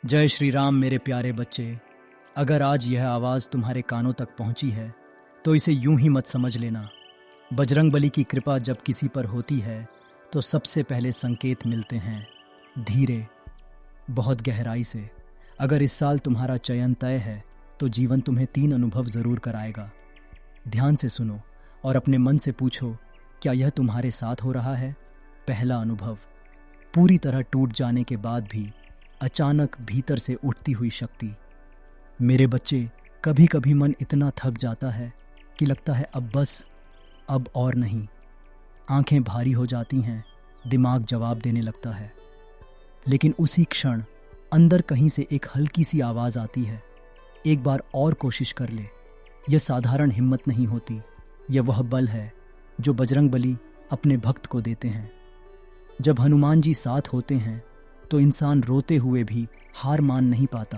जय श्री राम मेरे प्यारे बच्चे। अगर आज यह आवाज़ तुम्हारे कानों तक पहुंची है तो इसे यूं ही मत समझ लेना। बजरंगबली की कृपा जब किसी पर होती है तो सबसे पहले संकेत मिलते हैं, धीरे, बहुत गहराई से। अगर इस साल तुम्हारा चयन तय है तो जीवन तुम्हें 3 अनुभव ज़रूर कराएगा। ध्यान से सुनो और अपने मन से पूछो, क्या यह तुम्हारे साथ हो रहा है? पहला अनुभव, पूरी तरह टूट जाने के बाद भी अचानक भीतर से उठती हुई शक्ति। मेरे बच्चे, कभी कभी मन इतना थक जाता है कि लगता है अब बस, अब और नहीं। आंखें भारी हो जाती हैं, दिमाग जवाब देने लगता है, लेकिन उसी क्षण अंदर कहीं से एक हल्की सी आवाज़ आती है, एक बार और कोशिश कर ले। यह साधारण हिम्मत नहीं होती, यह वह बल है जो बजरंगबली अपने भक्त को देते हैं। जब हनुमान जी साथ होते हैं तो इंसान रोते हुए भी हार मान नहीं पाता।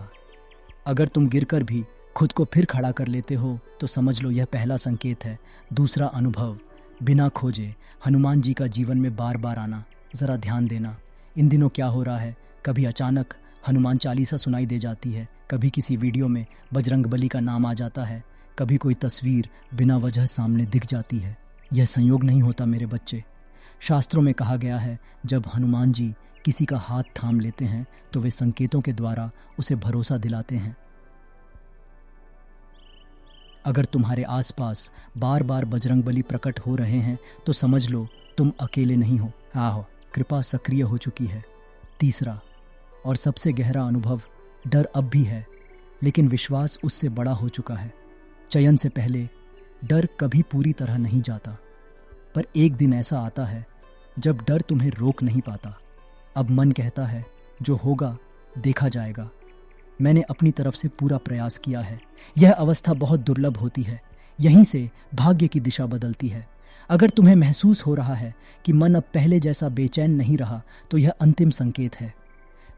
अगर तुम गिरकर भी खुद को फिर खड़ा कर लेते हो तो समझ लो यह पहला संकेत है। दूसरा अनुभव, बिना खोजे हनुमान जी का जीवन में बार बार आना। ज़रा ध्यान देना, इन दिनों क्या हो रहा है। कभी अचानक हनुमान चालीसा सुनाई दे जाती है, कभी किसी वीडियो में बजरंगबली का नाम आ जाता है, कभी कोई तस्वीर बिना वजह सामने दिख जाती है। यह संयोग नहीं होता मेरे बच्चे। शास्त्रों में कहा गया है, जब हनुमान जी किसी का हाथ थाम लेते हैं तो वे संकेतों के द्वारा उसे भरोसा दिलाते हैं। अगर तुम्हारे आसपास बार बार बजरंगबली प्रकट हो रहे हैं तो समझ लो तुम अकेले नहीं हो। आओ, कृपा सक्रिय हो चुकी है। तीसरा और सबसे गहरा अनुभव, डर अब भी है लेकिन विश्वास उससे बड़ा हो चुका है। चयन से पहले डर कभी पूरी तरह नहीं जाता, पर एक दिन ऐसा आता है जब डर तुम्हें रोक नहीं पाता। अब मन कहता है जो होगा देखा जाएगा। मैंने अपनी तरफ से पूरा प्रयास किया है। यह अवस्था बहुत दुर्लभ होती है, यहीं से भाग्य की दिशा बदलती है। अगर तुम्हें महसूस हो रहा है कि मन अब पहले जैसा बेचैन नहीं रहा तो यह अंतिम संकेत है।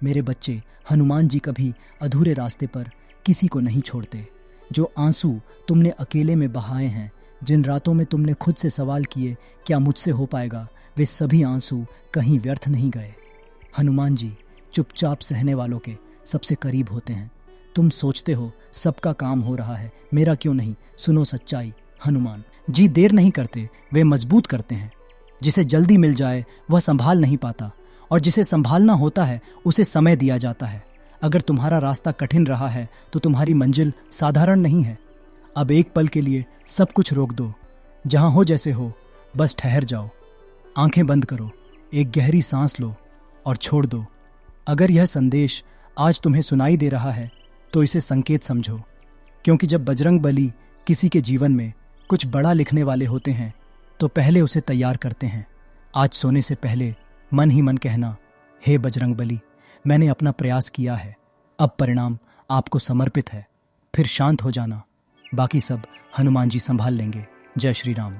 मेरे बच्चे, हनुमान जी कभी अधूरे रास्ते पर किसी को नहीं छोड़ते। जो आंसू तुमने अकेले में बहाए हैं, जिन रातों में तुमने खुद से सवाल किए क्या मुझसे हो पाएगा, वे सभी आंसू कहीं व्यर्थ नहीं गए। हनुमान जी चुपचाप सहने वालों के सबसे करीब होते हैं। तुम सोचते हो सबका काम हो रहा है, मेरा क्यों नहीं? सुनो सच्चाई, हनुमान जी देर नहीं करते, वे मजबूत करते हैं। जिसे जल्दी मिल जाए वह संभाल नहीं पाता, और जिसे संभालना होता है उसे समय दिया जाता है। अगर तुम्हारा रास्ता कठिन रहा है तो तुम्हारी मंजिल साधारण नहीं है। अब एक पल के लिए सब कुछ रोक दो, जहां हो जैसे हो, बस ठहर जाओ। आंखें बंद करो, एक गहरी सांस लो और छोड़ दो। अगर यह संदेश आज तुम्हें सुनाई दे रहा है तो इसे संकेत समझो, क्योंकि जब बजरंगबली किसी के जीवन में कुछ बड़ा लिखने वाले होते हैं तो पहले उसे तैयार करते हैं। आज सोने से पहले मन ही मन कहना, हे बजरंगबली, मैंने अपना प्रयास किया है, अब परिणाम आपको समर्पित है। फिर शांत हो जाना, बाकी सब हनुमान जी संभाल लेंगे। जय श्री राम।